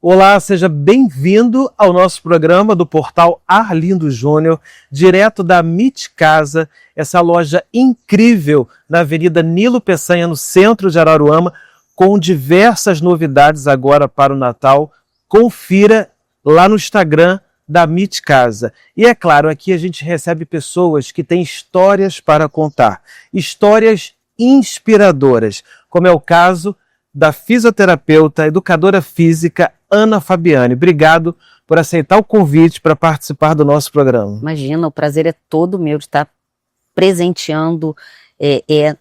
Olá, seja bem-vindo ao nosso programa do portal Arlindo Júnior, direto da MIT Casa, essa loja incrível na Avenida Nilo Peçanha, no centro de Araruama, com diversas novidades agora para o Natal. Confira lá no Instagram da MIT Casa. E é claro, aqui a gente recebe pessoas que têm histórias para contar, histórias inspiradoras, como é o caso da fisioterapeuta, educadora física Ana Fabiane. Obrigado por aceitar o convite para participar do nosso programa. Imagina, o prazer é todo meu de estar presenteando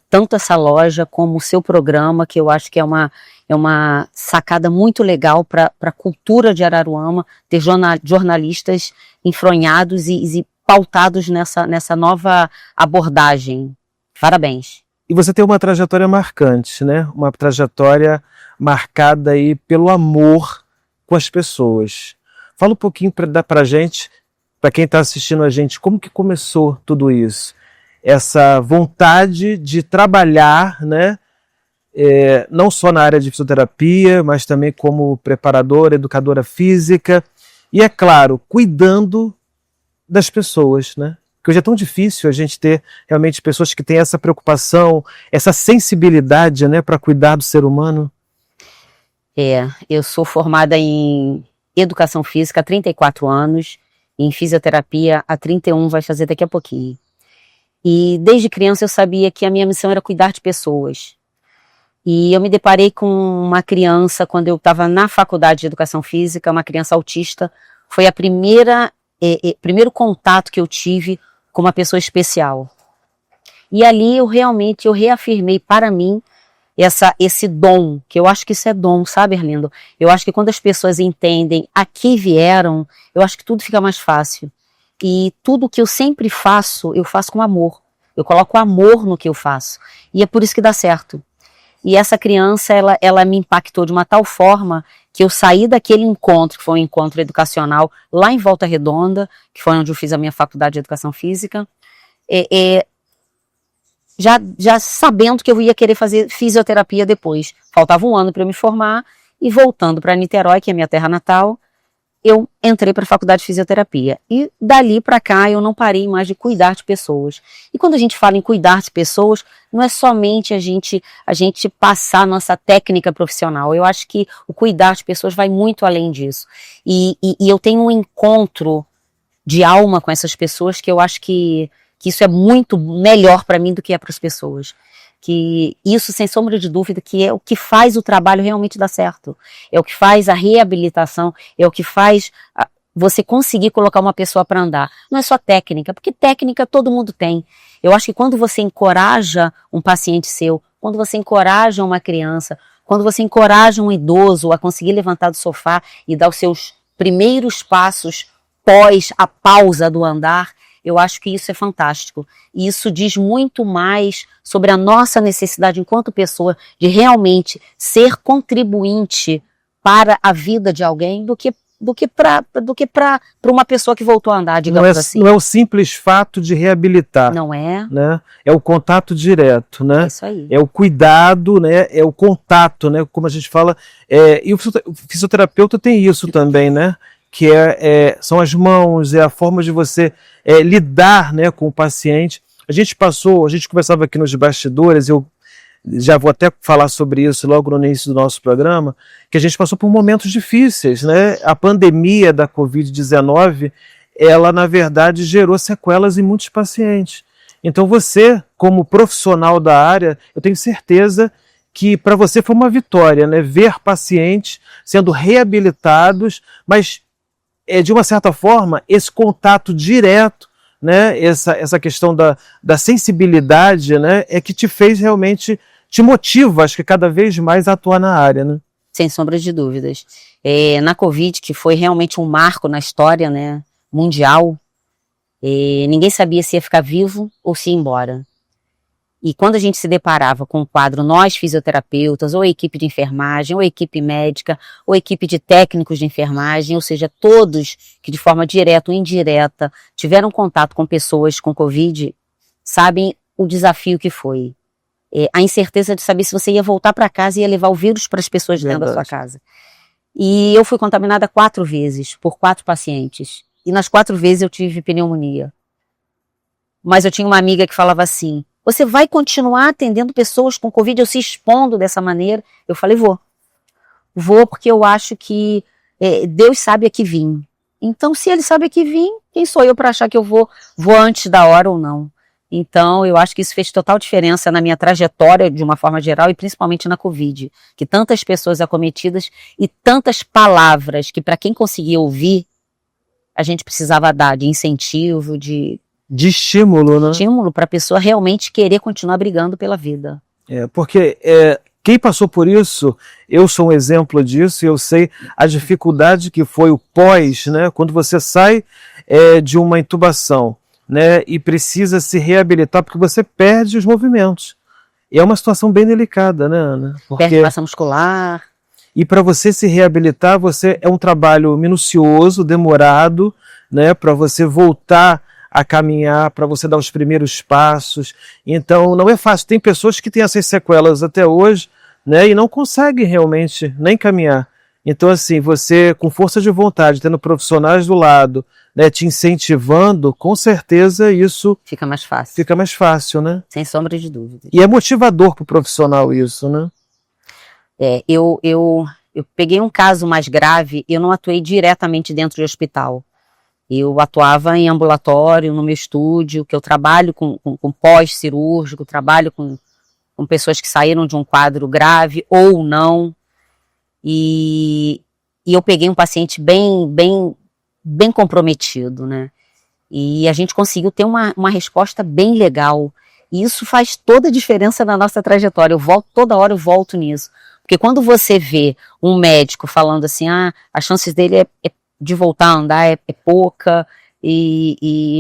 tanto essa loja como o seu programa, que eu acho que é uma sacada muito legal para a cultura de Araruama, ter jornalistas enfronhados e pautados nessa nova abordagem. Parabéns. E você tem uma trajetória marcante, né? Uma trajetória marcada aí pelo amor com as pessoas. Fala um pouquinho para a gente, para quem está assistindo a gente, como que começou tudo isso? Essa vontade de trabalhar, né? Não só na área de fisioterapia, mas também como preparadora, educadora física e, é claro, cuidando das pessoas, né? Porque hoje é tão difícil a gente ter realmente pessoas que têm essa preocupação, essa sensibilidade, né, para cuidar do ser humano. Eu sou formada em educação física há 34 anos, em fisioterapia há 31, vai fazer daqui a pouquinho. E desde criança eu sabia que a minha missão era cuidar de pessoas. E eu me deparei com uma criança quando eu estava na faculdade de educação física, uma criança autista. Foi a primeiro contato que eu tive com uma pessoa especial. E ali eu reafirmei para mim esse dom, que eu acho que isso é dom, sabe, Arlindo? Eu acho que quando as pessoas entendem a que vieram, eu acho que tudo fica mais fácil. E tudo que eu sempre faço, eu faço com amor. Eu coloco amor no que eu faço. E é por isso que dá certo. E essa criança, ela me impactou de uma tal forma que eu saí daquele encontro, que foi um encontro educacional lá em Volta Redonda, que foi onde eu fiz a minha faculdade de educação física, já sabendo que eu ia querer fazer fisioterapia depois. Faltava um ano para eu me formar e voltando para Niterói, que é a minha terra natal, eu entrei para a faculdade de fisioterapia. E dali para cá eu não parei mais de cuidar de pessoas. E quando a gente fala em cuidar de pessoas, não é somente a gente passar nossa técnica profissional. Eu acho que o cuidar de pessoas vai muito além disso. E eu tenho um encontro de alma com essas pessoas que eu acho que isso é muito melhor para mim do que é para as pessoas. Que isso, sem sombra de dúvida, que é o que faz o trabalho realmente dar certo. É o que faz a reabilitação, é o que faz você conseguir colocar uma pessoa para andar. Não é só técnica, porque técnica todo mundo tem. Eu acho que quando você encoraja um paciente seu, quando você encoraja uma criança, quando você encoraja um idoso a conseguir levantar do sofá e dar os seus primeiros passos pós a pausa do andar, eu acho que isso é fantástico. E isso diz muito mais sobre a nossa necessidade enquanto pessoa de realmente ser contribuinte para a vida de alguém do que para uma pessoa que voltou a andar, digamos assim. Não é o simples fato de reabilitar. Não é. Né? É o contato direto, né? É isso aí. É o cuidado, né? É o contato, né? Como a gente fala. E o fisioterapeuta tem isso também, né? Que são as mãos, é a forma de você lidar, né, com o paciente. A gente conversava aqui nos bastidores, eu já vou até falar sobre isso logo no início do nosso programa, que a gente passou por momentos difíceis, né? A pandemia da Covid-19, ela na verdade gerou sequelas em muitos pacientes. Então você, como profissional da área, eu tenho certeza que para você foi uma vitória, né? Ver pacientes sendo reabilitados, mas de uma certa forma, esse contato direto, né, essa questão da sensibilidade, né, é que te fez realmente, te motiva, acho que cada vez mais a atuar na área, né? Sem sombra de dúvidas. Na Covid, que foi realmente um marco na história, né, mundial, ninguém sabia se ia ficar vivo ou se ia embora. E quando a gente se deparava com o quadro, nós fisioterapeutas, ou a equipe de enfermagem, ou a equipe médica, ou a equipe de técnicos de enfermagem, ou seja, todos que de forma direta ou indireta tiveram contato com pessoas com Covid, sabem o desafio que foi. A incerteza de saber se você ia voltar para casa e ia levar o vírus para as pessoas dentro da sua casa. E eu fui contaminada 4 vezes, por 4 pacientes. E nas 4 vezes eu tive pneumonia. Mas eu tinha uma amiga que falava assim, você vai continuar atendendo pessoas com Covid, eu se expondo dessa maneira? Eu falei, vou. Vou porque eu acho que Deus sabe a que vim. Então, se ele sabe a que vim, quem sou eu para achar que eu vou antes da hora ou não? Então, eu acho que isso fez total diferença na minha trajetória, de uma forma geral, e principalmente na Covid. Que tantas pessoas acometidas e tantas palavras que, para quem conseguia ouvir, a gente precisava dar de incentivo, de estímulo, né? Estímulo para a pessoa realmente querer continuar brigando pela vida. Porque quem passou por isso, eu sou um exemplo disso, e eu sei a dificuldade que foi o pós, né? Quando você sai de uma intubação, né, e precisa se reabilitar porque você perde os movimentos. E é uma situação bem delicada, né, Ana? Perde massa muscular. E para você se reabilitar, é um trabalho minucioso, demorado, né, para você voltar a caminhar, para você dar os primeiros passos. Então, não é fácil. Tem pessoas que têm essas sequelas até hoje, né, e não conseguem realmente nem caminhar. Então, assim, você com força de vontade, tendo profissionais do lado, né, te incentivando, com certeza isso fica mais fácil. Fica mais fácil, né? Sem sombra de dúvida. E é motivador para o profissional isso, né? Eu peguei um caso mais grave, eu não atuei diretamente dentro de hospital. Eu atuava em ambulatório, no meu estúdio, que eu trabalho com pós-cirúrgico, trabalho com pessoas que saíram de um quadro grave ou não. E eu peguei um paciente bem comprometido, né? E a gente conseguiu ter uma resposta bem legal. E isso faz toda a diferença na nossa trajetória. Toda hora eu volto nisso. Porque quando você vê um médico falando assim, as chances dele de voltar a andar é pouca,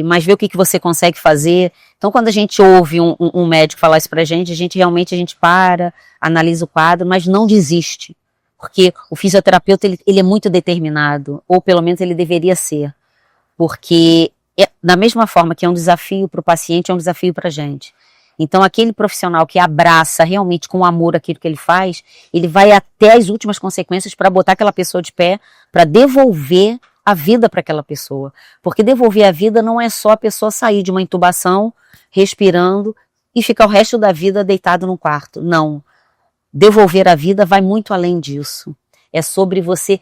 mas vê o que você consegue fazer. Então, quando a gente ouve um médico falar isso pra gente, a gente para, analisa o quadro, mas não desiste. Porque o fisioterapeuta ele é muito determinado, ou pelo menos ele deveria ser. Porque, da mesma forma que é um desafio para o paciente, é um desafio para a gente. Então, aquele profissional que abraça realmente com amor aquilo que ele faz, ele vai até as últimas consequências para botar aquela pessoa de pé, para devolver a vida para aquela pessoa. Porque devolver a vida não é só a pessoa sair de uma intubação, respirando, e ficar o resto da vida deitado num quarto. Não. Devolver a vida vai muito além disso. É sobre você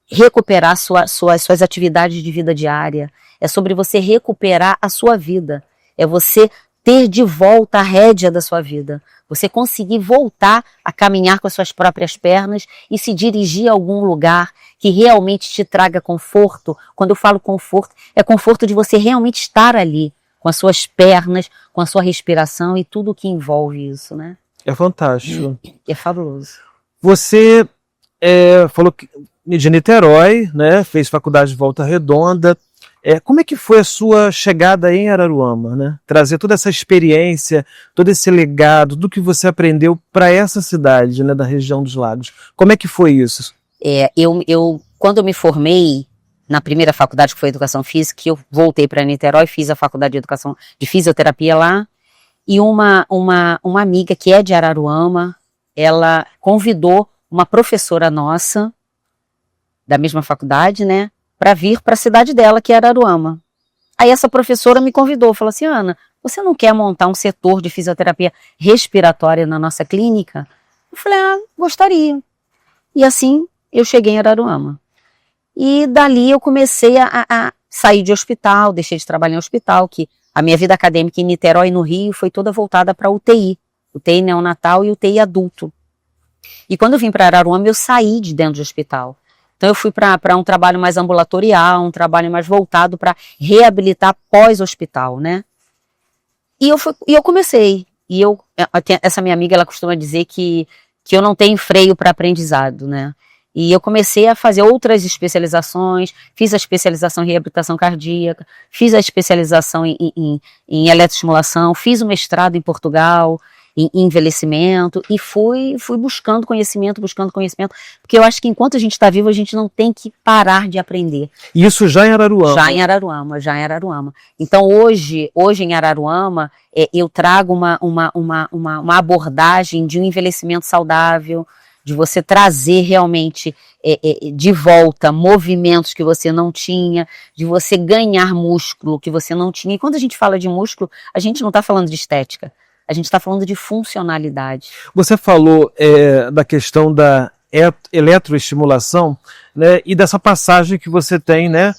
recuperar suas atividades de vida diária. É sobre você recuperar a sua vida. É você ter de volta a rédea da sua vida. Você conseguir voltar a caminhar com as suas próprias pernas e se dirigir a algum lugar que realmente te traga conforto. Quando eu falo conforto, é conforto de você realmente estar ali, com as suas pernas, com a sua respiração e tudo o que envolve isso, né? É fantástico. É fabuloso. Você falou de Niterói, né? Fez faculdade de Volta Redonda. Como é que foi a sua chegada em Araruama, né? Trazer toda essa experiência, todo esse legado, tudo que você aprendeu para essa cidade, né, da região dos Lagos. Como é que foi isso? Quando eu me formei na primeira faculdade, que foi Educação Física, eu voltei para Niterói, fiz a faculdade de fisioterapia lá, e uma amiga que é de Araruama, ela convidou uma professora nossa, da mesma faculdade, né, para vir para a cidade dela, que é Araruama. Aí essa professora me convidou, falou assim, Ana, você não quer montar um setor de fisioterapia respiratória na nossa clínica? Eu falei, gostaria. E assim eu cheguei em Araruama. E dali eu comecei a sair de hospital, deixei de trabalhar em hospital, que a minha vida acadêmica em Niterói, no Rio, foi toda voltada para UTI neonatal e UTI adulto. E quando eu vim para Araruama, eu saí de dentro do hospital. Então eu fui para um trabalho mais ambulatorial, um trabalho mais voltado para reabilitar pós-hospital, né? E eu comecei. Essa minha amiga, ela costuma dizer que eu não tenho freio para aprendizado, né? E eu comecei a fazer outras especializações, fiz a especialização em reabilitação cardíaca, fiz a especialização em eletroestimulação, fiz o mestrado em Portugal, em envelhecimento, e fui buscando conhecimento, porque eu acho que enquanto a gente está vivo, a gente não tem que parar de aprender. E isso já em Araruama? Já em Araruama. Então hoje em Araruama, eu trago uma abordagem de um envelhecimento saudável, de você trazer realmente de volta movimentos que você não tinha, de você ganhar músculo que você não tinha. E quando a gente fala de músculo, a gente não está falando de estética, a gente está falando de funcionalidade. Você falou da questão da eletroestimulação, né, e dessa passagem que você tem, né,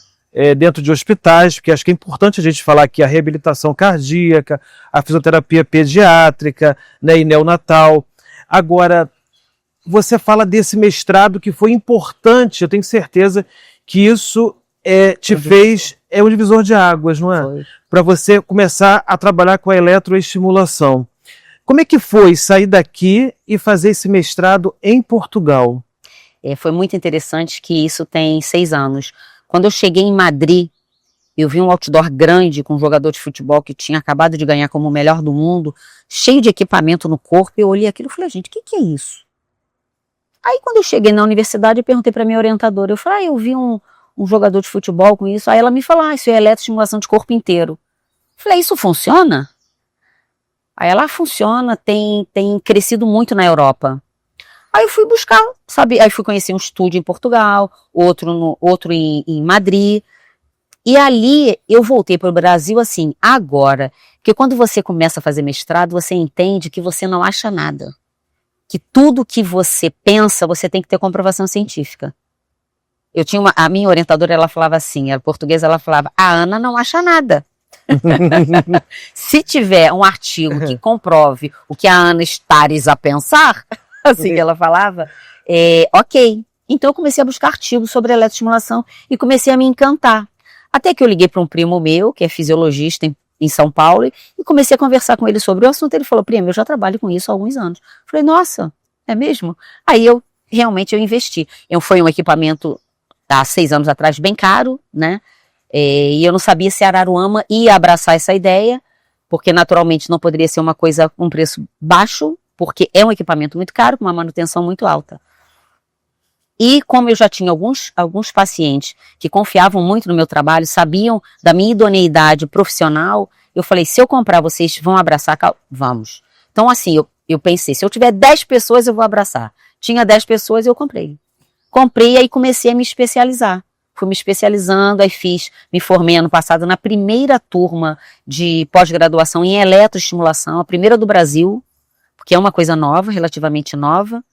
dentro de hospitais, porque acho que é importante a gente falar aqui a reabilitação cardíaca, a fisioterapia pediátrica, né, e neonatal. Agora, você fala desse mestrado que foi importante, eu tenho certeza que isso te fez, um divisor de águas, não é? Para você começar a trabalhar com a eletroestimulação. Como é que foi sair daqui e fazer esse mestrado em Portugal? Foi muito interessante que isso tem 6 anos. Quando eu cheguei em Madrid, eu vi um outdoor grande com um jogador de futebol que tinha acabado de ganhar como o melhor do mundo, cheio de equipamento no corpo, eu olhei aquilo e falei, gente, o que é isso? Aí quando eu cheguei na universidade, eu perguntei para minha orientadora, eu falei, eu vi um jogador de futebol com isso, aí ela me falou, isso é eletroestimulação de corpo inteiro. Eu falei, isso funciona? Aí ela funciona, tem crescido muito na Europa. Aí eu fui buscar, sabe, aí fui conhecer um estúdio em Portugal, outro em Madrid, e ali eu voltei para o Brasil assim, agora, porque quando você começa a fazer mestrado, você entende que você não acha nada. Que tudo que você pensa, você tem que ter comprovação científica. Eu tinha a minha orientadora, ela falava assim, ela portuguesa, ela falava, a Ana não acha nada. Se tiver um artigo que comprove o que a Ana estares a pensar, assim que ela falava, ok. Então eu comecei a buscar artigos sobre eletroestimulação e comecei a me encantar. Até que eu liguei para um primo meu, que é fisiologista em São Paulo, e comecei a conversar com ele sobre o assunto. Ele falou, primo, eu já trabalho com isso há alguns anos. Falei, nossa, é mesmo? Aí eu investi. Foi um equipamento há 6 anos atrás bem caro, né? E eu não sabia se Araruama ia abraçar essa ideia, porque naturalmente não poderia ser uma coisa com preço baixo, porque é um equipamento muito caro, com uma manutenção muito alta. E como eu já tinha alguns pacientes que confiavam muito no meu trabalho, sabiam da minha idoneidade profissional, eu falei, se eu comprar, vocês vão abraçar? Vamos. Então assim, eu pensei, se eu tiver 10 pessoas, eu vou abraçar. Tinha 10 pessoas, eu comprei. Comprei e aí comecei a me especializar. Fui me especializando, aí me formei ano passado na primeira turma de pós-graduação em eletroestimulação, a primeira do Brasil, porque é uma coisa nova, relativamente nova.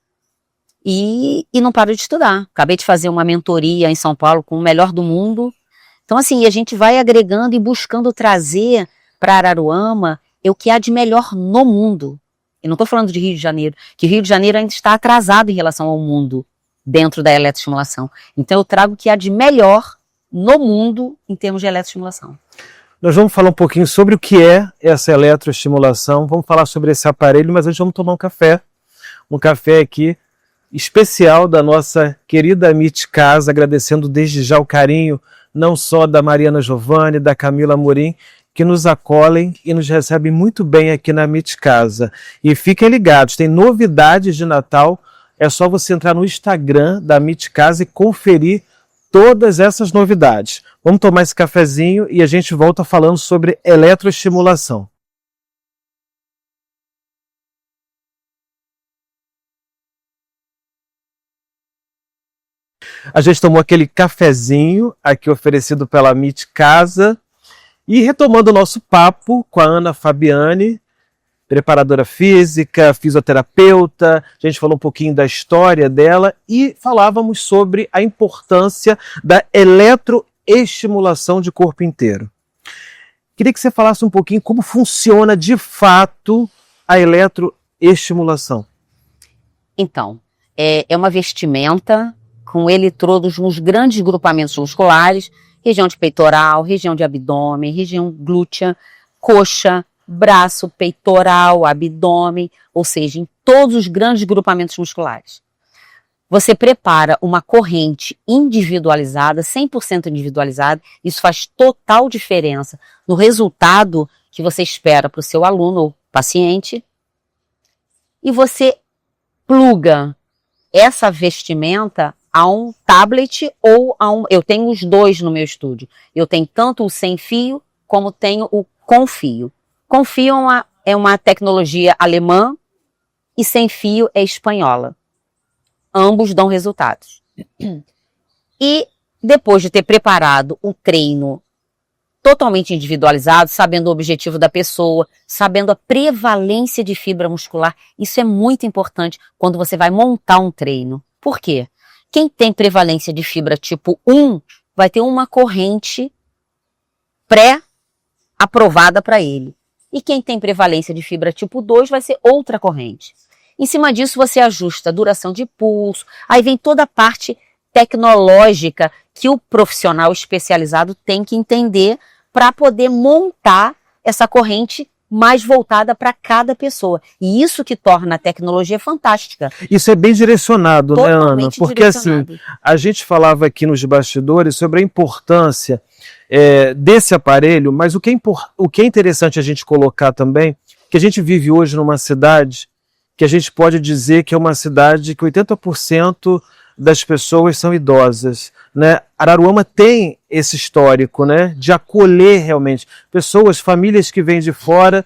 E não paro de estudar. Acabei de fazer uma mentoria em São Paulo com o melhor do mundo. Então assim, a gente vai agregando e buscando trazer para Araruama o que há de melhor no mundo. Eu não estou falando de Rio de Janeiro, que Rio de Janeiro ainda está atrasado em relação ao mundo, dentro da eletroestimulação. Então eu trago o que há de melhor no mundo em termos de eletroestimulação. Nós vamos falar um pouquinho sobre o que é essa eletroestimulação, vamos falar sobre esse aparelho, mas antes vamos tomar um café aqui, especial da nossa querida Amit Casa, agradecendo desde já o carinho, não só da Mariana Giovanni, da Camila Amorim, que nos acolhem e nos recebem muito bem aqui na Amit Casa. E fiquem ligados, tem novidades de Natal, é só você entrar no Instagram da Amit Casa e conferir todas essas novidades. Vamos tomar esse cafezinho e a gente volta falando sobre eletroestimulação. A gente tomou aquele cafezinho aqui oferecido pela Amit Casa e retomando o nosso papo com a Ana Fabiani, preparadora física, fisioterapeuta, a gente falou um pouquinho da história dela e falávamos sobre a importância da eletroestimulação de corpo inteiro. Queria que você falasse um pouquinho como funciona de fato a eletroestimulação. Então, é uma vestimenta com eletrodos nos grandes grupamentos musculares, região de peitoral, região de abdômen, região glútea, coxa, braço, peitoral, abdômen, ou seja, em todos os grandes grupamentos musculares. Você prepara uma corrente individualizada, 100% individualizada, isso faz total diferença no resultado que você espera para o seu aluno ou paciente, e você pluga essa vestimenta a um tablet ou eu tenho os dois no meu estúdio. Eu tenho tanto o sem fio como tenho o com fio. Com fio é uma tecnologia alemã e sem fio é espanhola. ambos dão resultados. E depois de ter preparado o treino totalmente individualizado, sabendo o objetivo da pessoa, sabendo a prevalência de fibra muscular, isso é muito importante quando você vai montar um treino. Por quê? Quem tem prevalência de fibra tipo 1 vai ter uma corrente pré-aprovada para ele. E quem tem prevalência de fibra tipo 2 vai ser outra corrente. Em cima disso você ajusta a duração de pulso, aí vem toda a parte tecnológica que o profissional especializado tem que entender para poder montar essa corrente mais voltada para cada pessoa. E isso que torna a tecnologia fantástica. Isso é bem direcionado, né, Ana? Porque assim, a gente falava aqui nos bastidores sobre a importância desse aparelho, mas o que é interessante a gente colocar também, que a gente vive hoje numa cidade que a gente pode dizer que é uma cidade que 80% das pessoas são idosas, né? Araruama tem esse histórico, né, de acolher realmente pessoas, famílias que vêm de fora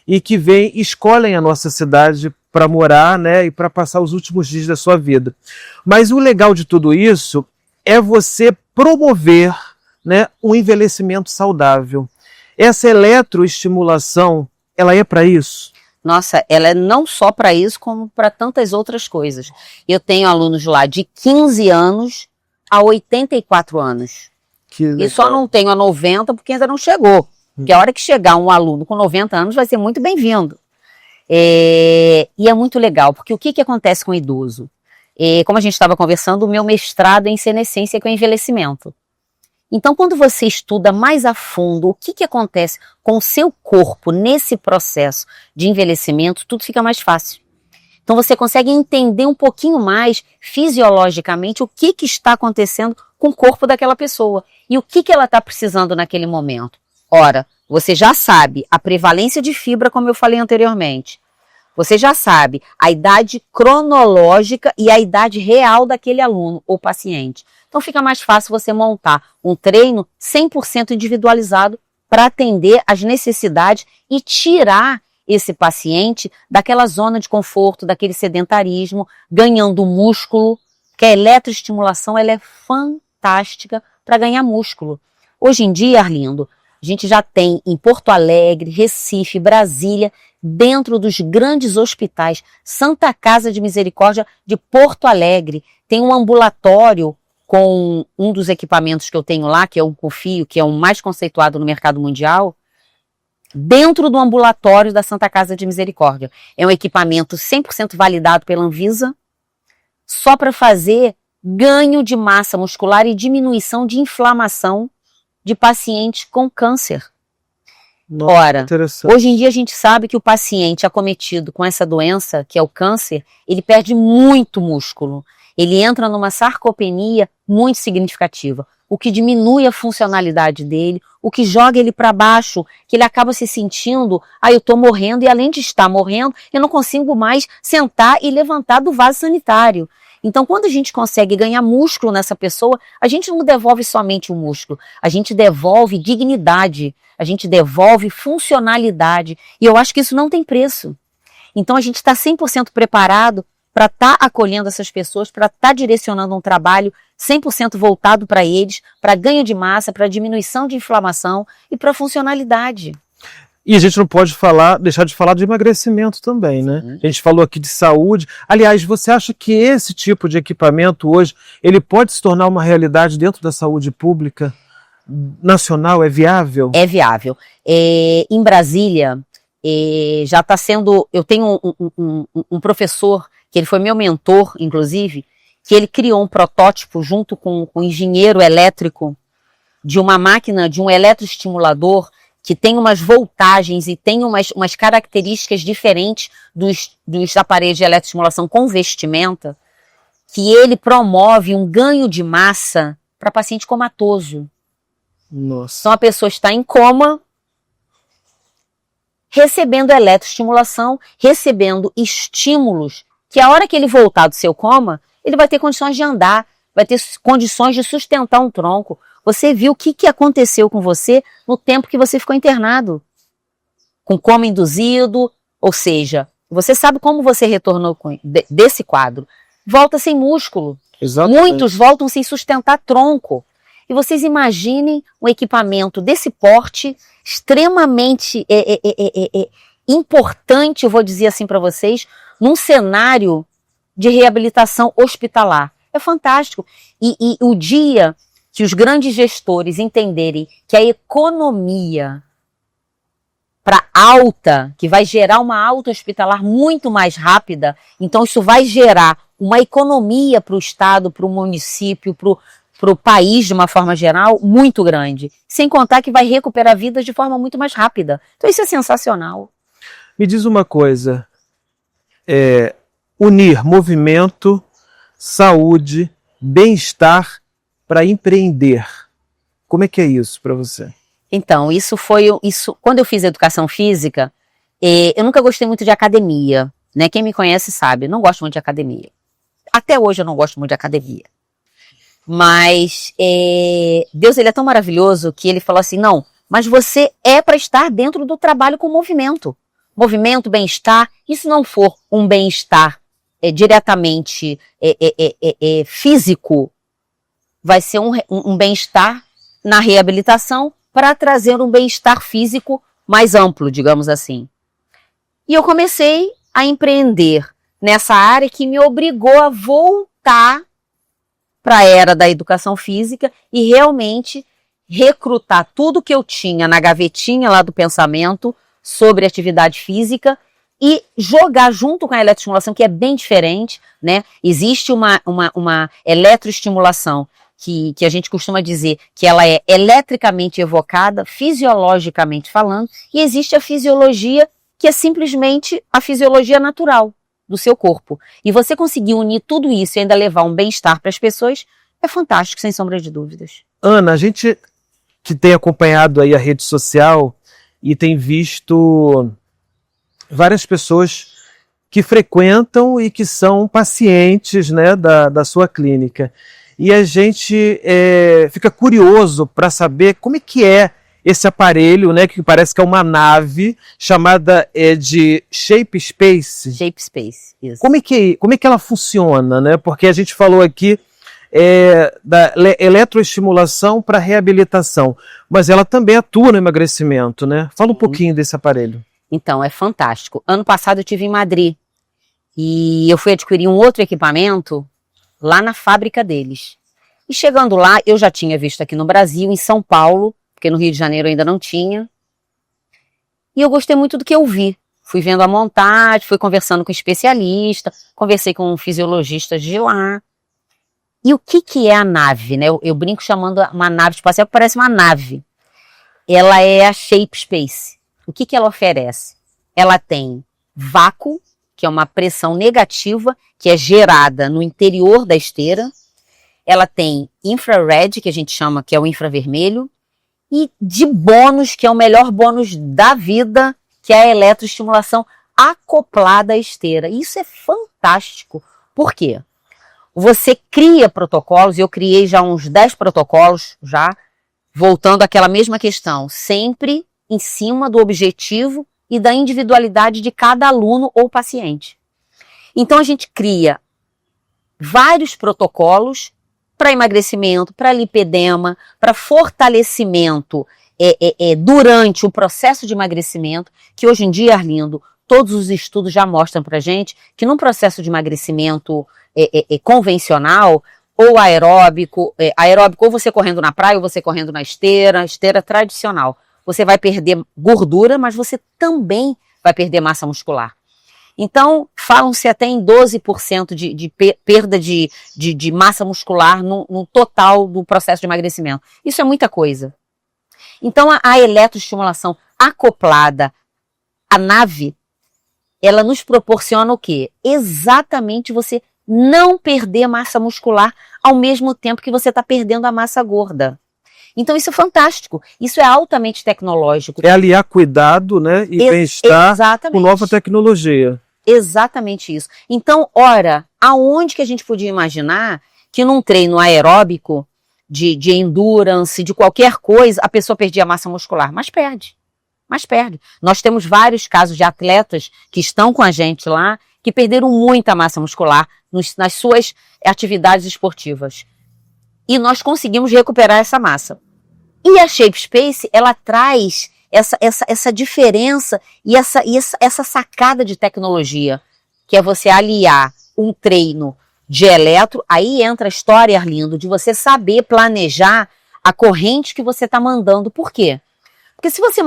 e que escolhem a nossa cidade para morar, né, e para passar os últimos dias da sua vida. Mas o legal de tudo isso é você promover, né, um envelhecimento saudável. Essa eletroestimulação, ela é para isso? Nossa, ela é não só para isso, como para tantas outras coisas. Eu tenho alunos lá de 15 anos a 84 anos. E só não tenho a 90 porque ainda não chegou. Porque a hora que chegar um aluno com 90 anos vai ser muito bem-vindo. E é muito legal, porque o que acontece com o idoso? Como a gente estava conversando, o meu mestrado é em senescência, que é o envelhecimento. Então, quando você estuda mais a fundo o que acontece com o seu corpo nesse processo de envelhecimento, tudo fica mais fácil. Então, você consegue entender um pouquinho mais fisiologicamente o que está acontecendo com o corpo daquela pessoa e o que ela está precisando naquele momento. Ora, você já sabe a prevalência de fibra, como eu falei anteriormente. Você já sabe a idade cronológica e a idade real daquele aluno ou paciente. Então fica mais fácil você montar um treino 100% individualizado para atender as necessidades e tirar esse paciente daquela zona de conforto, daquele sedentarismo, ganhando músculo, porque a eletroestimulação ela é fantástica para ganhar músculo. Hoje em dia, Arlindo, a gente já tem em Porto Alegre, Recife, Brasília, dentro dos grandes hospitais, Santa Casa de Misericórdia de Porto Alegre, tem um ambulatório com um dos equipamentos que eu tenho lá, que é o Confio, que é o mais conceituado no mercado mundial, dentro do ambulatório da Santa Casa de Misericórdia. É um equipamento 100% validado pela Anvisa, só para fazer ganho de massa muscular e diminuição de inflamação de pacientes com câncer. Nossa, ora, hoje em dia a gente sabe que o paciente acometido com essa doença, que é o câncer, ele perde muito músculo. Ele entra numa sarcopenia muito significativa, o que diminui a funcionalidade dele, o que joga ele para baixo, que ele acaba se sentindo, eu estou morrendo, e além de estar morrendo, eu não consigo mais sentar e levantar do vaso sanitário. Então, quando a gente consegue ganhar músculo nessa pessoa, a gente não devolve somente o músculo, a gente devolve dignidade, a gente devolve funcionalidade, e eu acho que isso não tem preço. Então, a gente está 100% preparado para estar acolhendo essas pessoas, para estar direcionando um trabalho 100% voltado para eles, para ganho de massa, para diminuição de inflamação e para funcionalidade. E a gente não pode deixar de falar de emagrecimento também, né? A gente falou aqui de saúde. Aliás, você acha que esse tipo de equipamento hoje, ele pode se tornar uma realidade dentro da saúde pública nacional? É viável? É viável. Em Brasília, já está sendo... Eu tenho um professor, que ele foi meu mentor, inclusive, que ele criou um protótipo junto com um engenheiro elétrico de uma máquina, de um eletroestimulador que tem umas voltagens e tem umas características diferentes dos aparelhos de eletroestimulação com vestimenta, que ele promove um ganho de massa para paciente comatoso. Nossa. Então a pessoa está em coma, recebendo eletroestimulação, recebendo estímulos, que a hora que ele voltar do seu coma, ele vai ter condições de andar, vai ter condições de sustentar um tronco. Você viu o que aconteceu com você no tempo que você ficou internado, com coma induzido, ou seja, você sabe como você retornou desse quadro. volta sem músculo. Exatamente. Muitos voltam sem sustentar tronco. E vocês imaginem um equipamento desse porte, extremamente importante, eu vou dizer assim para vocês, num cenário de reabilitação hospitalar. É fantástico. E o dia que os grandes gestores entenderem que a economia para alta, que vai gerar uma alta hospitalar muito mais rápida, então isso vai gerar uma economia para o Estado, para o município, para o país de uma forma geral, muito grande. Sem contar que vai recuperar vidas de forma muito mais rápida. Então isso é sensacional. Me diz uma coisa, unir movimento, saúde, bem-estar para empreender. Como é que é isso para você? Então, isso quando eu fiz educação física, eu nunca gostei muito de academia, né? Quem me conhece sabe, eu não gosto muito de academia. Até hoje eu não gosto muito de academia. Mas Deus, ele é tão maravilhoso que ele falou assim, não, mas você é para estar dentro do trabalho com movimento. Movimento, bem-estar, e se não for um bem-estar diretamente físico, vai ser um bem-estar na reabilitação para trazer um bem-estar físico mais amplo, digamos assim. E eu comecei a empreender nessa área que me obrigou a voltar para a era da educação física e realmente recrutar tudo que eu tinha na gavetinha lá do pensamento sobre atividade física e jogar junto com a eletroestimulação, que é bem diferente, né? Existe uma eletroestimulação que a gente costuma dizer que ela é eletricamente evocada, fisiologicamente falando, e existe a fisiologia que é simplesmente a fisiologia natural do seu corpo. E você conseguir unir tudo isso e ainda levar um bem-estar para as pessoas é fantástico, sem sombra de dúvidas. Ana, a gente que tem acompanhado aí a rede social e tem visto várias pessoas que frequentam e que são pacientes, né, da sua clínica. E a gente fica curioso para saber como é que é esse aparelho, né, que parece que é uma nave chamada de Shape Space. Shape Space, isso. Como é que ela funciona, né? Porque a gente falou aqui da eletroestimulação para reabilitação, mas ela também atua no emagrecimento, né? Fala um pouquinho desse aparelho. Então, é fantástico. Ano passado eu estive em Madrid e eu fui adquirir um outro equipamento lá na fábrica deles. E chegando lá, eu já tinha visto aqui no Brasil, em São Paulo, porque no Rio de Janeiro ainda não tinha. E eu gostei muito do que eu vi. Fui vendo a montagem, fui conversando com especialista, conversei com fisiologistas de lá. E o que é a nave, né? Eu brinco chamando uma nave espacial, que parece uma nave. Ela é a Shape Space. O que ela oferece? Ela tem vácuo, que é uma pressão negativa, que é gerada no interior da esteira. Ela tem infrared, que a gente chama, que é o infravermelho. E de bônus, que é o melhor bônus da vida, que é a eletroestimulação acoplada à esteira. Isso é fantástico. Por quê? Você cria protocolos, e eu criei já uns 10 protocolos, já, voltando àquela mesma questão, sempre em cima do objetivo e da individualidade de cada aluno ou paciente. Então a gente cria vários protocolos para emagrecimento, para lipedema, para fortalecimento durante o processo de emagrecimento, que hoje em dia, Arlindo, todos os estudos já mostram para a gente que num processo de emagrecimento convencional, ou aeróbico, ou você correndo na praia, ou você correndo na esteira tradicional, você vai perder gordura, mas você também vai perder massa muscular. Então, falam-se até em 12% de perda de massa muscular no total do processo de emagrecimento. Isso é muita coisa. Então, a eletroestimulação acoplada à nave, ela nos proporciona o quê? Exatamente você não perder massa muscular ao mesmo tempo que você está perdendo a massa gorda. Então isso é fantástico, isso é altamente tecnológico. É aliar cuidado, né, e bem-estar com nova tecnologia. Exatamente isso. Então, ora, aonde que a gente podia imaginar que num treino aeróbico, de endurance, de qualquer coisa, a pessoa perdia massa muscular? Mas perde. Nós temos vários casos de atletas que estão com a gente lá, que perderam muita massa muscular nas suas atividades esportivas. E nós conseguimos recuperar essa massa. E a Shape Space, ela traz essa diferença e essa sacada de tecnologia, que é você aliar um treino de eletro, aí entra a história, Arlindo, de você saber planejar a corrente que você está mandando. Por quê? Porque se você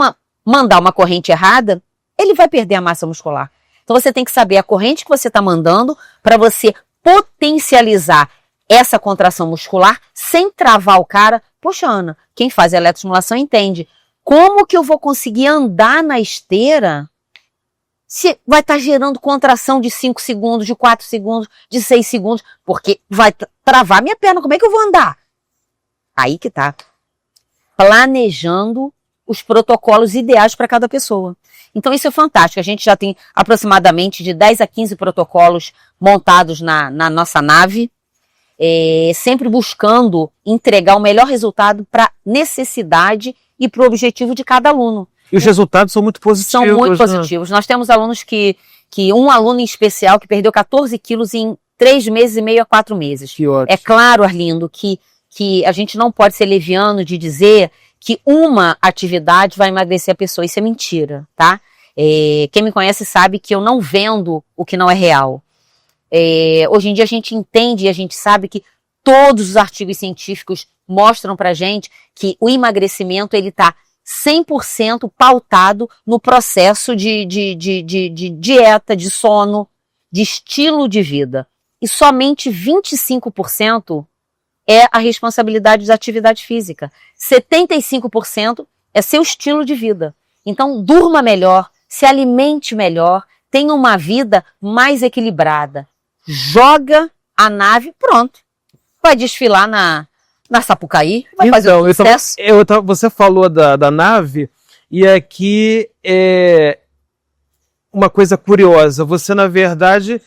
mandar uma corrente errada, ele vai perder a massa muscular. Então você tem que saber a corrente que você está mandando para você potencializar essa contração muscular sem travar o cara. Poxa, Ana, quem faz eletroestimulação entende. Como que eu vou conseguir andar na esteira se vai estar gerando contração de 5 segundos, de 4 segundos, de 6 segundos? Porque vai travar minha perna. Como é que eu vou andar? Aí que tá. Planejando os protocolos ideais para cada pessoa. Então isso é fantástico. A gente já tem aproximadamente de 10 a 15 protocolos montados na nossa nave, sempre buscando entregar o melhor resultado para necessidade e para o objetivo de cada aluno. E os resultados são muito positivos. São muito positivos. Nós temos alunos um aluno em especial que perdeu 14 quilos em 3 meses e meio a 4 meses. Que ótimo. É claro, Arlindo, que a gente não pode ser leviano de dizer que uma atividade vai emagrecer a pessoa. Isso é mentira, tá? Quem me conhece sabe que eu não vendo o que não é real. Hoje em dia a gente entende e a gente sabe que todos os artigos científicos mostram pra gente que o emagrecimento ele tá 100% pautado no processo de dieta, de sono, de estilo de vida. E somente 25% é a responsabilidade da atividade física. 75% é seu estilo de vida. Então, durma melhor, se alimente melhor, tenha uma vida mais equilibrada. Joga a nave, pronto. Vai desfilar na Sapucaí, vai fazer o sucesso. Você falou da nave, e aqui é uma coisa curiosa. Você, na verdade,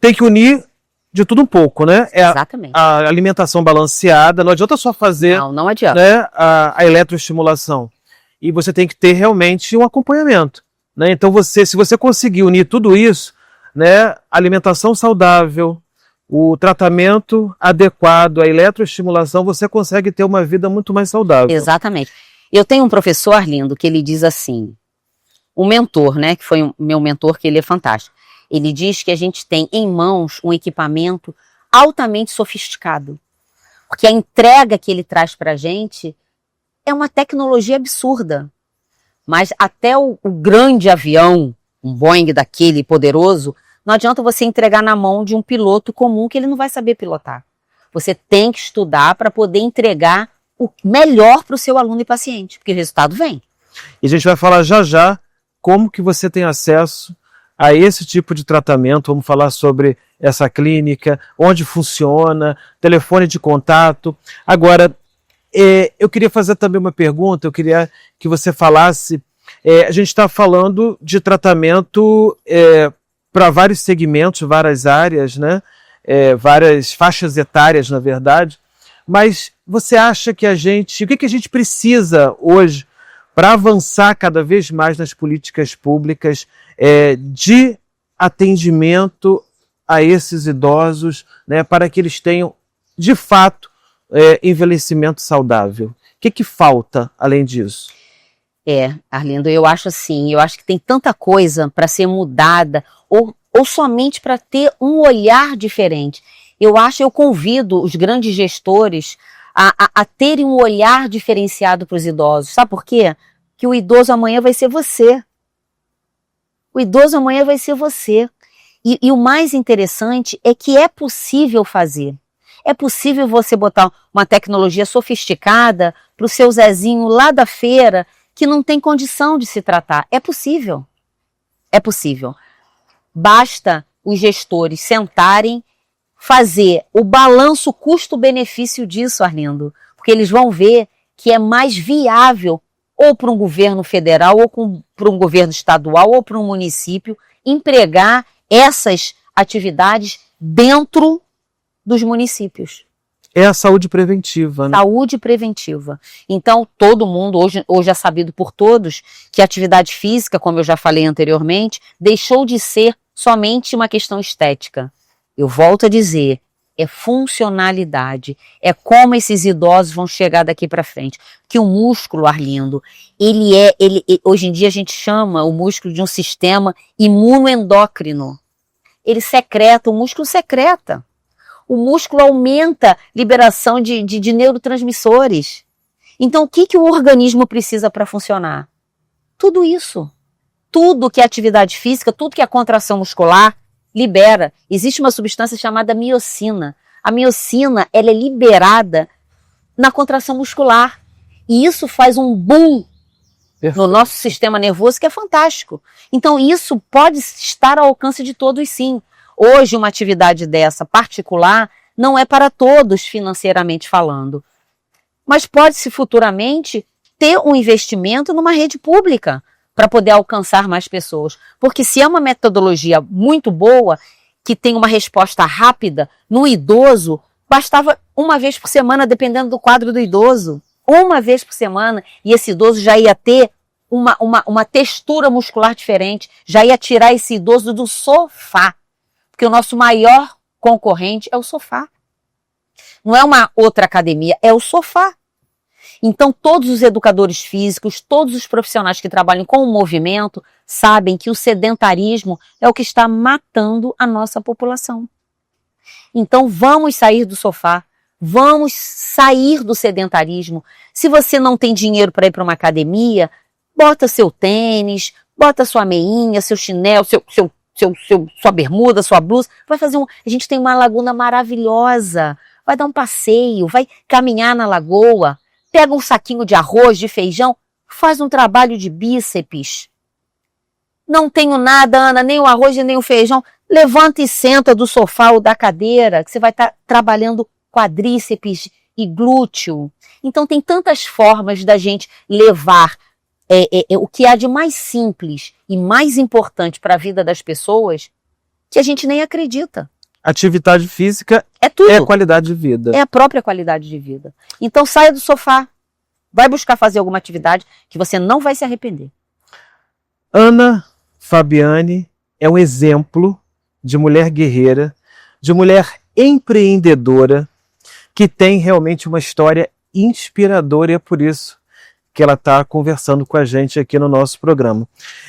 tem que unir de tudo um pouco, né? Exatamente. A alimentação balanceada, não adianta só fazer não adianta. Né, a eletroestimulação. E você tem que ter realmente um acompanhamento. Né? Então, se você conseguir unir tudo isso, né, alimentação saudável, o tratamento adequado, a eletroestimulação, você consegue ter uma vida muito mais saudável. Exatamente. Eu tenho um professor, Arlindo, que ele diz assim, um mentor, né, que foi o meu mentor, que ele é fantástico. Ele diz que a gente tem em mãos um equipamento altamente sofisticado. Porque a entrega que ele traz pra gente é uma tecnologia absurda. Mas até o grande avião, um Boeing daquele poderoso, não adianta você entregar na mão de um piloto comum que ele não vai saber pilotar. Você tem que estudar para poder entregar o melhor para o seu aluno e paciente, porque o resultado vem. E a gente vai falar já como que você tem acesso a esse tipo de tratamento. Vamos falar sobre essa clínica, onde funciona, telefone de contato. Agora, eu queria fazer também uma pergunta, eu queria que você falasse, a gente está falando de tratamento para vários segmentos, várias áreas, né? Várias faixas etárias, na verdade, mas você acha que o que a gente precisa hoje para avançar cada vez mais nas políticas públicas de atendimento a esses idosos, né, para que eles tenham, de fato, envelhecimento saudável? O que falta além disso? Arlindo, eu acho que tem tanta coisa para ser mudada, ou somente para ter um olhar diferente. Eu convido os grandes gestores a terem um olhar diferenciado para os idosos. Sabe por quê? Que o idoso amanhã vai ser você. O idoso amanhã vai ser você. E o mais interessante é que é possível fazer. É possível você botar uma tecnologia sofisticada para o seu Zezinho lá da feira que não tem condição de se tratar. É possível. É possível. Basta os gestores sentarem, fazer o balanço custo-benefício disso, Arlindo, porque eles vão ver que é mais viável ou para um governo federal, ou para um governo estadual, ou para um município, empregar essas atividades dentro dos municípios. É a saúde preventiva, né? Saúde preventiva. Então, todo mundo, hoje é sabido por todos, que a atividade física, como eu já falei anteriormente, deixou de ser somente uma questão estética. Eu volto a dizer, é funcionalidade, é como esses idosos vão chegar daqui para frente. Que o músculo, Arlindo, hoje em dia a gente chama o músculo de um sistema imunoendócrino. Ele secreta, o músculo secreta. O músculo aumenta a liberação de neurotransmissores. Então, o que o organismo precisa para funcionar? Tudo isso. Tudo que é atividade física, tudo que é contração muscular, libera. Existe uma substância chamada miocina. A miocina, ela é liberada na contração muscular. E isso faz um boom no nosso sistema nervoso que é fantástico. Então, isso pode estar ao alcance de todos, sim. Hoje, uma atividade dessa particular não é para todos financeiramente falando. Mas pode-se futuramente ter um investimento numa rede pública para poder alcançar mais pessoas. Porque se é uma metodologia muito boa, que tem uma resposta rápida, no idoso, bastava uma vez por semana, dependendo do quadro do idoso. Uma vez por semana, e esse idoso já ia ter uma textura muscular diferente, já ia tirar esse idoso do sofá. Porque o nosso maior concorrente é o sofá. Não é uma outra academia, é o sofá. Então, todos os educadores físicos, todos os profissionais que trabalham com o movimento, sabem que o sedentarismo é o que está matando a nossa população. Então, vamos sair do sofá, vamos sair do sedentarismo. Se você não tem dinheiro para ir para uma academia, bota seu tênis, bota sua meinha, seu chinelo, sua bermuda, sua blusa, vai fazer a gente tem uma laguna maravilhosa, vai dar um passeio, vai caminhar na lagoa, pega um saquinho de arroz, de feijão, faz um trabalho de bíceps. Não tenho nada, Ana, nem o arroz e nem o feijão, levanta e senta do sofá ou da cadeira, que você vai estar trabalhando quadríceps e glúteo. Então tem tantas formas da gente levar o que há de mais simples e mais importante para a vida das pessoas que a gente nem acredita. Atividade física é tudo. É qualidade de vida. É a própria qualidade de vida. Então saia do sofá, vai buscar fazer alguma atividade que você não vai se arrepender. Ana Fabiane é um exemplo de mulher guerreira, de mulher empreendedora, que tem realmente uma história inspiradora e é por isso que ela está conversando com a gente aqui no nosso programa.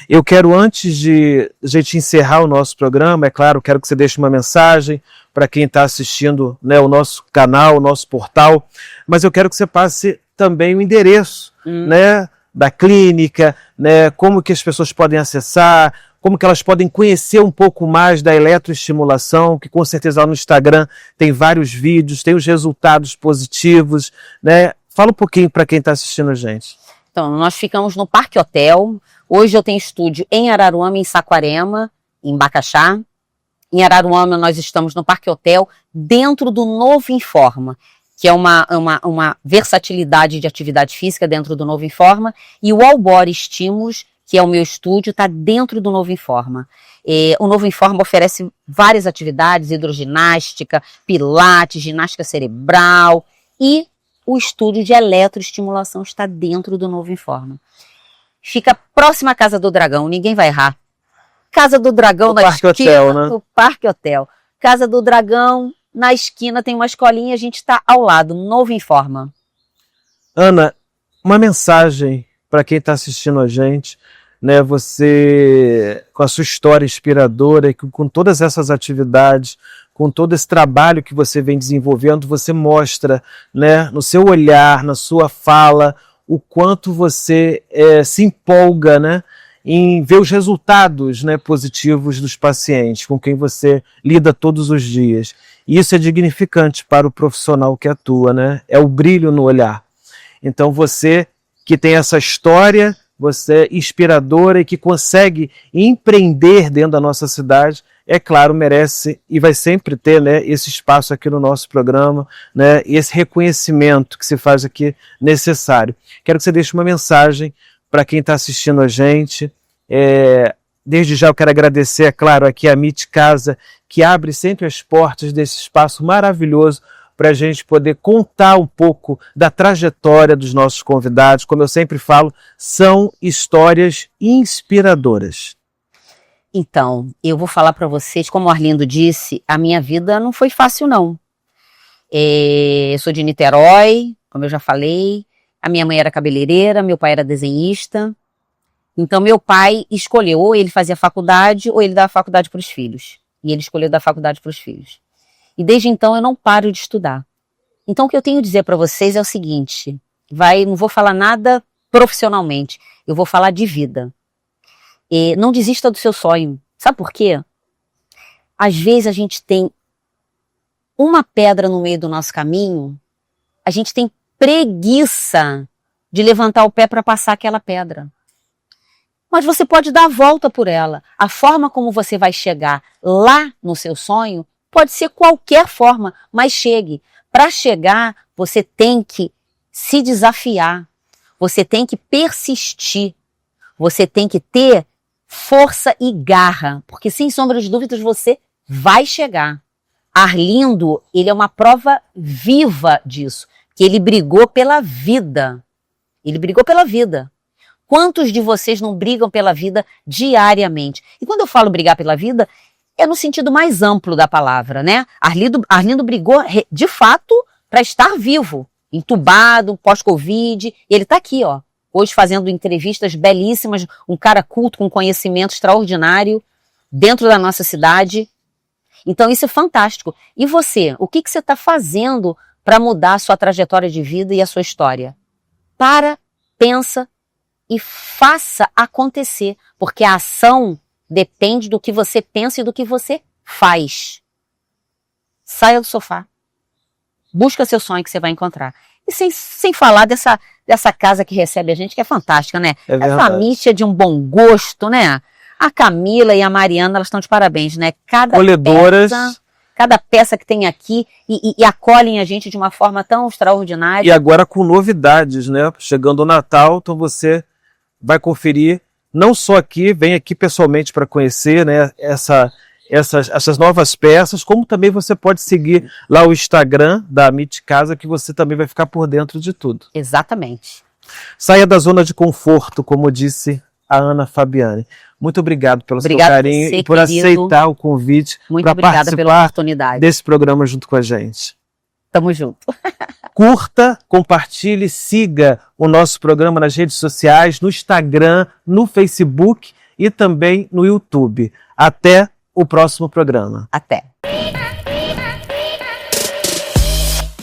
Eu quero, antes de a gente encerrar o nosso programa, é claro, quero que você deixe uma mensagem para quem está assistindo, né, o nosso canal, o nosso portal, mas eu quero que você passe também o endereço, né, da clínica, né, como que as pessoas podem acessar, como que elas podem conhecer um pouco mais da eletroestimulação, que com certeza lá no Instagram tem vários vídeos, tem os resultados positivos, né? Fala um pouquinho para quem está assistindo a gente. Então, nós ficamos no Parque Hotel. Hoje eu tenho estúdio em Araruama, em Saquarema, em Bacaxá. Em Araruama nós estamos no Parque Hotel, dentro do Novo Informa, que é uma versatilidade de atividade física dentro do Novo Informa. E o Albore Estímulos, que é o meu estúdio, está dentro do Novo Informa. O Novo Informa oferece várias atividades, hidroginástica, pilates, ginástica cerebral e o estúdio de eletroestimulação está dentro do Novo Informa. Fica próxima à Casa do Dragão, ninguém vai errar. Casa do Dragão na esquina, Hotel, né? O Parque Hotel. Casa do Dragão, na esquina tem uma escolinha, a gente está ao lado, Novo Informa. Ana, uma mensagem para quem está assistindo a gente, né? Você, com a sua história inspiradora e com todas essas atividades, com todo esse trabalho que você vem desenvolvendo, você mostra, né, no seu olhar, na sua fala, o quanto você se empolga, né, em ver os resultados, né, positivos dos pacientes com quem você lida todos os dias. E isso é dignificante para o profissional que atua, né? É o brilho no olhar. Então você que tem essa história, você é inspiradora e que consegue empreender dentro da nossa cidade, é claro, merece e vai sempre ter, né, esse espaço aqui no nosso programa, né, e esse reconhecimento que se faz aqui necessário. Quero que você deixe uma mensagem para quem está assistindo a gente. Desde já eu quero agradecer, é claro, aqui a MIT Casa, que abre sempre as portas desse espaço maravilhoso para a gente poder contar um pouco da trajetória dos nossos convidados. Como eu sempre falo, são histórias inspiradoras. Então, eu vou falar para vocês, como o Arlindo disse, a minha vida não foi fácil, não. Eu sou de Niterói, como eu já falei. A minha mãe era cabeleireira, meu pai era desenhista. Então, meu pai escolheu, ou ele fazia faculdade, ou ele dava faculdade para os filhos. E ele escolheu dar faculdade para os filhos. E desde então, eu não paro de estudar. Então, o que eu tenho a dizer para vocês é o seguinte, não vou falar nada profissionalmente, eu vou falar de vida. Não desista do seu sonho. Sabe por quê? Às vezes a gente tem uma pedra no meio do nosso caminho, a gente tem preguiça de levantar o pé para passar aquela pedra. Mas você pode dar a volta por ela. A forma como você vai chegar lá no seu sonho pode ser qualquer forma, mas chegue. Para chegar, você tem que se desafiar, você tem que persistir, você tem que ter força e garra, porque sem sombra de dúvidas você vai chegar. Arlindo, ele é uma prova viva disso, que ele brigou pela vida. Ele brigou pela vida. Quantos de vocês não brigam pela vida diariamente? E quando eu falo brigar pela vida, é no sentido mais amplo da palavra, né? Arlindo brigou, de fato, para estar vivo, entubado, pós-Covid. Ele está aqui, ó. Hoje fazendo entrevistas belíssimas, um cara culto com conhecimento extraordinário dentro da nossa cidade. Então isso é fantástico. E você, o que você está fazendo para mudar a sua trajetória de vida e a sua história? Pensa e faça acontecer, porque a ação depende do que você pensa e do que você faz. Saia do sofá. Busca seu sonho que você vai encontrar. E sem falar dessa casa que recebe a gente, que é fantástica, né? É a família de um bom gosto, né? A Camila e a Mariana, elas estão de parabéns, né? Cada peça que tem aqui e acolhem a gente de uma forma tão extraordinária. E agora com novidades, né? Chegando o Natal, então você vai conferir, não só aqui, vem aqui pessoalmente para conhecer, né? Essas novas peças, como também você pode seguir lá o Instagram da MIT Casa, que você também vai ficar por dentro de tudo. Exatamente. Saia da zona de conforto, como disse a Ana Fabiani. Muito obrigado pelo seu carinho e por aceitar o convite para participar pela oportunidade desse programa junto com a gente. Tamo junto. Curta, compartilhe, siga o nosso programa nas redes sociais, no Instagram, no Facebook e também no YouTube. Até o próximo programa. Até.